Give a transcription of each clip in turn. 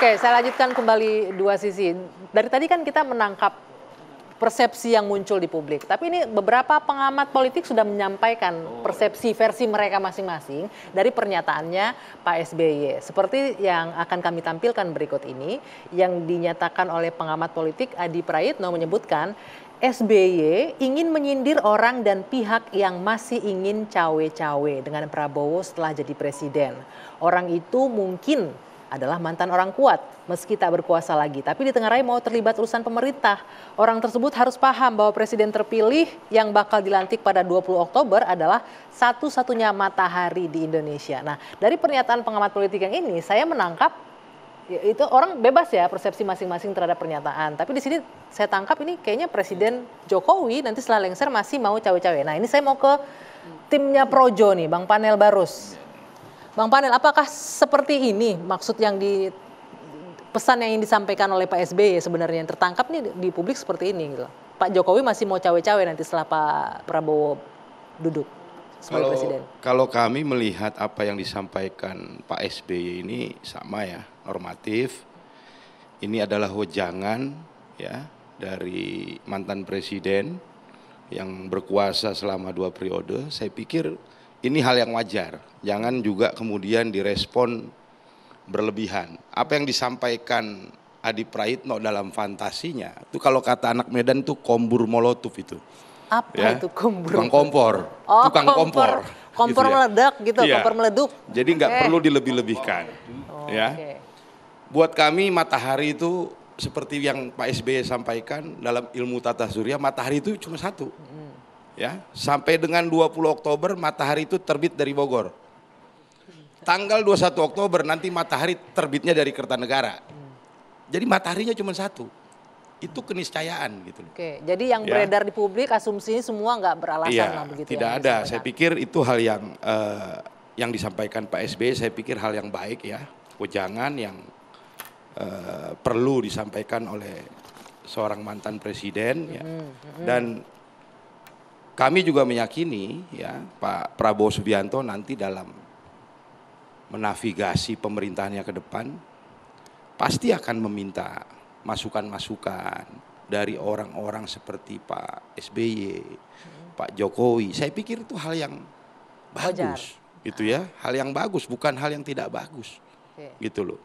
Oke, saya lanjutkan kembali dua sisi. Dari tadi kan kita menangkap persepsi yang muncul di publik. Tapi ini beberapa pengamat politik sudah menyampaikan persepsi versi mereka masing-masing dari pernyataannya Pak SBY. Seperti yang akan kami tampilkan berikut ini, yang dinyatakan oleh pengamat politik Adi Praitno menyebutkan SBY ingin menyindir orang dan pihak yang masih ingin cawe-cawe dengan Prabowo setelah jadi presiden. Orang itu mungkin adalah mantan orang kuat meski tak berkuasa lagi. Tapi ditengarai mau terlibat urusan pemerintah. Orang tersebut harus paham bahwa presiden terpilih yang bakal dilantik pada 20 Oktober adalah satu-satunya matahari di Indonesia. Nah, dari pernyataan pengamat politik yang ini saya menangkap ya, itu orang bebas ya persepsi masing-masing terhadap pernyataan. Tapi di sini saya tangkap ini kayaknya Presiden Jokowi nanti setelah lengser masih mau cawe-cawe. Nah, ini saya mau ke timnya Projo nih, Bang Panel Barus. Bang Panel, apakah seperti ini maksud yang pesan yang ingin disampaikan oleh Pak SBY sebenarnya yang tertangkap nih di publik seperti ini gitu. Pak Jokowi masih mau cawe-cawe nanti setelah Pak Prabowo duduk sebagai presiden. Kalau kami melihat apa yang disampaikan Pak SBY ini sama ya, normatif. Ini adalah wejangan ya dari mantan presiden yang berkuasa selama 2 periode. Saya pikir ini hal yang wajar, jangan juga kemudian direspon berlebihan. Apa yang disampaikan Adi Praitno dalam fantasinya, itu kalau kata anak Medan itu kombur molotov itu. Apa ya? Itu kombur? Tukang kompor, tukang kompor. Kompor gitu meledak gitu, ya. Kompor meleduk. Jadi nggak perlu dilebih-lebihkan. Ya. Buat kami matahari itu seperti yang Pak SBY sampaikan dalam ilmu tata surya, matahari itu cuma satu. Ya, sampai dengan 20 Oktober matahari itu terbit dari Bogor. Tanggal 21 Oktober nanti matahari terbitnya dari Kertanegara. Jadi mataharinya cuma satu. Itu keniscayaan gitu. Oke, jadi yang beredar di publik asumsinya semua nggak beralasan lah begitu. Tidak ada. Saya pikir itu hal yang disampaikan Pak SBY, saya pikir hal yang baik ya. Wejangan yang perlu disampaikan oleh seorang mantan presiden ya. Dan kami juga meyakini ya Pak Prabowo Subianto nanti dalam menavigasi pemerintahannya ke depan pasti akan meminta masukan-masukan dari orang-orang seperti Pak SBY, Pak Jokowi. Saya pikir itu hal yang bagus, gitu ya, hal yang bagus bukan hal yang tidak bagus, gitu loh.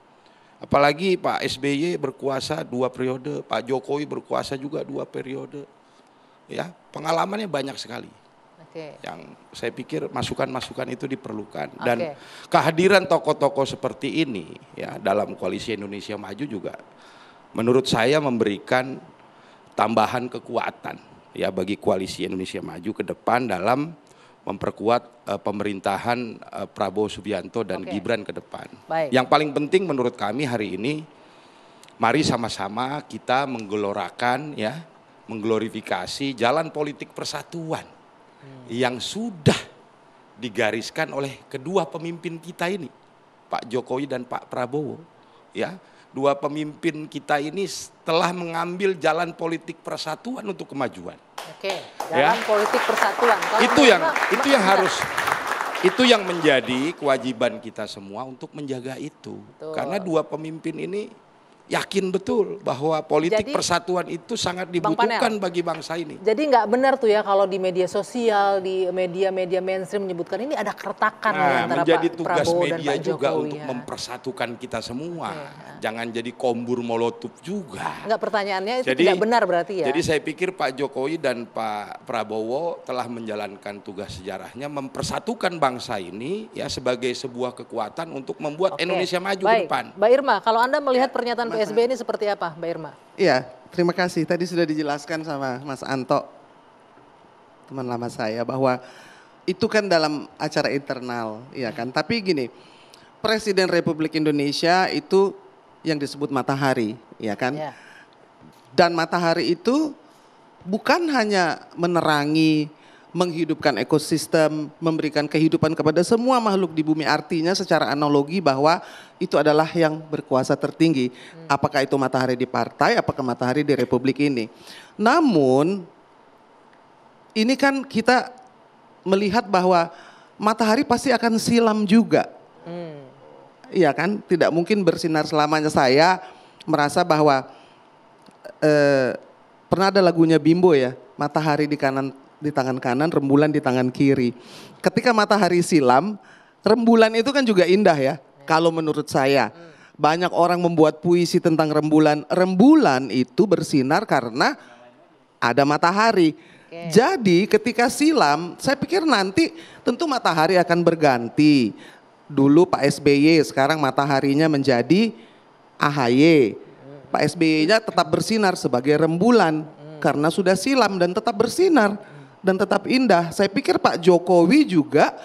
Apalagi Pak SBY berkuasa 2 periode, Pak Jokowi berkuasa juga 2 periode. Ya, pengalamannya banyak sekali. Yang saya pikir masukan-masukan itu diperlukan dan kehadiran tokoh-tokoh seperti ini ya dalam koalisi Indonesia Maju juga menurut saya memberikan tambahan kekuatan ya bagi koalisi Indonesia Maju ke depan dalam memperkuat pemerintahan Prabowo Subianto dan Gibran ke depan. Yang paling penting menurut kami hari ini mari sama-sama kita menggelorakan ya mengglorifikasi jalan politik persatuan yang sudah digariskan oleh kedua pemimpin kita ini, Pak Jokowi dan Pak Prabowo. Ya, dua pemimpin kita ini telah mengambil jalan politik persatuan untuk kemajuan. Jalan politik persatuan. Itu yang menjadi kewajiban kita semua untuk menjaga itu. Karena dua pemimpin ini yakin betul bahwa politik persatuan itu sangat dibutuhkan bagi bangsa ini. Jadi nggak benar tuh ya kalau di media sosial, di media-media mainstream menyebutkan ini ada keretakan antara menjadi Pak tugas Prabowo media dan Pak juga Jokowi, untuk mempersatukan kita semua. Jangan jadi kombur molotov juga. Enggak, pertanyaannya itu tidak benar berarti ya. Jadi saya pikir Pak Jokowi dan Pak Prabowo telah menjalankan tugas sejarahnya mempersatukan bangsa ini ya sebagai sebuah kekuatan untuk membuat Indonesia maju ke depan. Mbak Irma, kalau Anda melihat pernyataan Pak SBY ini seperti apa, Mbak Irma? Iya, terima kasih. Tadi sudah dijelaskan sama Mas Anto, teman lama saya, bahwa itu kan dalam acara internal, ya kan. Tapi gini, Presiden Republik Indonesia itu yang disebut matahari, ya kan. Dan matahari itu bukan hanya menerangi, menghidupkan ekosistem, memberikan kehidupan kepada semua makhluk di bumi. Artinya secara analogi bahwa itu adalah yang berkuasa tertinggi. Apakah itu matahari di partai, apakah matahari di republik ini. Namun ini kan kita melihat bahwa matahari pasti akan silam juga. iya kan, tidak mungkin bersinar selamanya. Saya merasa bahwa pernah ada lagunya Bimbo ya, matahari di tangan kanan, rembulan di tangan kiri. Ketika matahari silam, rembulan itu kan juga indah ya. Kalau menurut saya, banyak orang membuat puisi tentang rembulan. Rembulan itu bersinar karena ada matahari. Jadi ketika silam, saya pikir nanti tentu matahari akan berganti. Dulu Pak SBY, sekarang mataharinya menjadi AHY. Pak SBY-nya tetap bersinar sebagai rembulan karena sudah silam dan tetap bersinar dan tetap indah. Saya pikir Pak Jokowi juga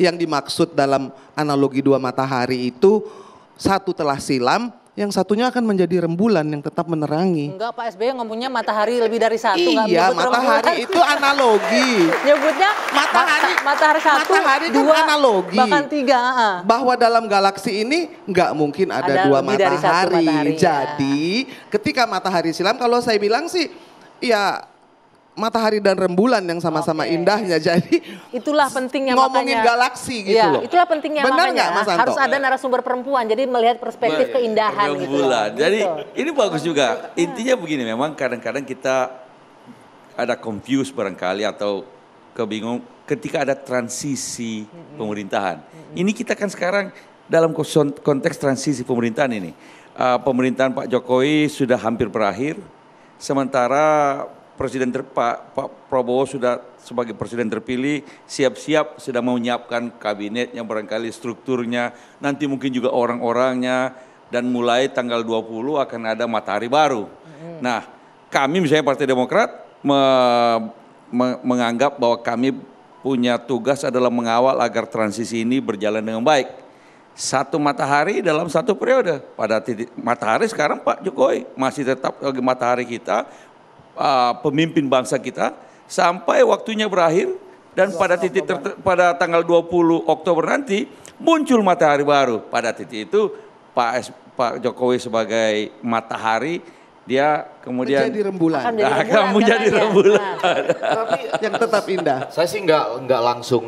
yang dimaksud dalam analogi dua matahari itu, satu telah silam, yang satunya akan menjadi rembulan yang tetap menerangi. Enggak, Pak SBY ngomongnya matahari lebih dari satu. Iya, matahari itu analogi. Nyebutnya matahari satu, matahari kan dua, analogi. bahkan tiga. Bahwa dalam galaksi ini nggak mungkin ada dua lebih dari satu matahari. Jadi ketika matahari silam, kalau saya bilang sih, ya matahari dan rembulan yang sama-sama indahnya. Jadi itulah pentingnya ngomongin makanya, galaksi gitu loh. Itulah pentingnya Benar makanya Mas Anto? harus ada narasumber perempuan. Jadi melihat perspektif keindahan rembulan. gitu. Jadi ini bagus juga. Intinya begini, memang kadang-kadang kita ada confuse barangkali atau kebingung ketika ada transisi pemerintahan. Ini kita kan sekarang dalam konteks transisi pemerintahan ini. Pemerintahan Pak Jokowi sudah hampir berakhir, sementara Pak Prabowo sudah sebagai presiden terpilih, siap-siap sudah menyiapkan kabinetnya, barangkali strukturnya, nanti mungkin juga orang-orangnya, dan mulai tanggal 20 akan ada matahari baru. Nah, kami misalnya Partai Demokrat menganggap bahwa kami punya tugas adalah mengawal agar transisi ini berjalan dengan baik. Satu matahari dalam satu periode. Pada titik matahari sekarang Pak Jokowi masih tetap sebagai matahari kita, pemimpin bangsa kita sampai waktunya berakhir, dan pada titik pada tanggal 20 Oktober nanti muncul matahari baru. Pada titik itu Pak Jokowi sebagai matahari, dia kemudian menjadi rembulan. akan menjadi rembulan. Tapi yang tetap indah. Saya sih nggak langsung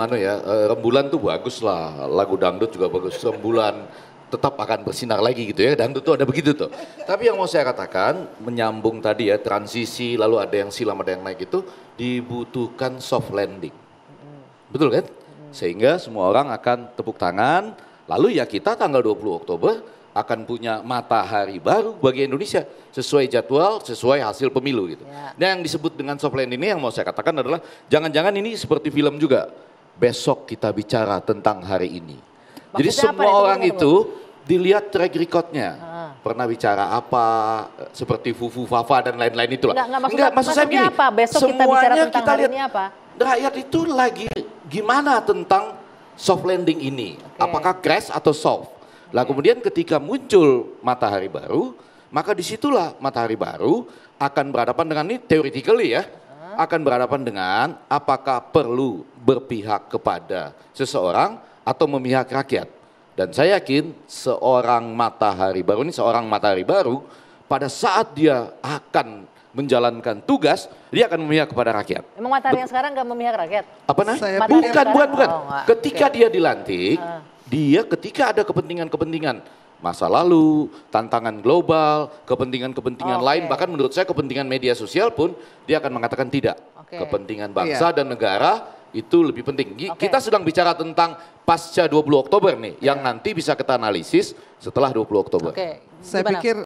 rembulan tuh bagus lah, lagu dangdut juga bagus, rembulan tetap akan bersinar lagi gitu ya, dangdut tuh ada begitu tuh. Tapi yang mau saya katakan, menyambung tadi ya, transisi lalu ada yang silam ada yang naik itu, dibutuhkan soft landing. Betul kan? Sehingga semua orang akan tepuk tangan, lalu ya kita tanggal 20 Oktober akan punya matahari baru bagi Indonesia sesuai jadwal, sesuai hasil pemilu gitu. Nah, yang disebut dengan soft landing ini yang mau saya katakan adalah jangan-jangan ini seperti film juga. Besok kita bicara tentang hari ini. Jadi semua orang itu dilihat track recordnya. Pernah bicara apa, seperti Fufu Fafa dan lain-lain itulah. Enggak, maksud saya gini, apa? Besok kita bicara tentang hari ini apa? Rakyat itu lagi gimana tentang soft landing ini. Apakah crash atau soft? Lah kemudian ketika muncul matahari baru, maka disitulah matahari baru akan berhadapan dengan ini theoretically ya. Akan berhadapan dengan apakah perlu berpihak kepada seseorang atau memihak rakyat. Dan saya yakin seorang matahari baru ini, seorang matahari baru pada saat dia akan menjalankan tugas, dia akan memihak kepada rakyat. Emang matahari yang sekarang gak memihak rakyat? Apa nah? Bukan. Ketika dia dilantik, dia ketika ada kepentingan-kepentingan masa lalu, tantangan global, kepentingan-kepentingan lain, bahkan menurut saya kepentingan media sosial pun dia akan mengatakan tidak. Kepentingan bangsa dan negara itu lebih penting. Kita sedang bicara tentang pasca 20 Oktober nih, yang nanti bisa kita analisis setelah 20 Oktober. Saya pikir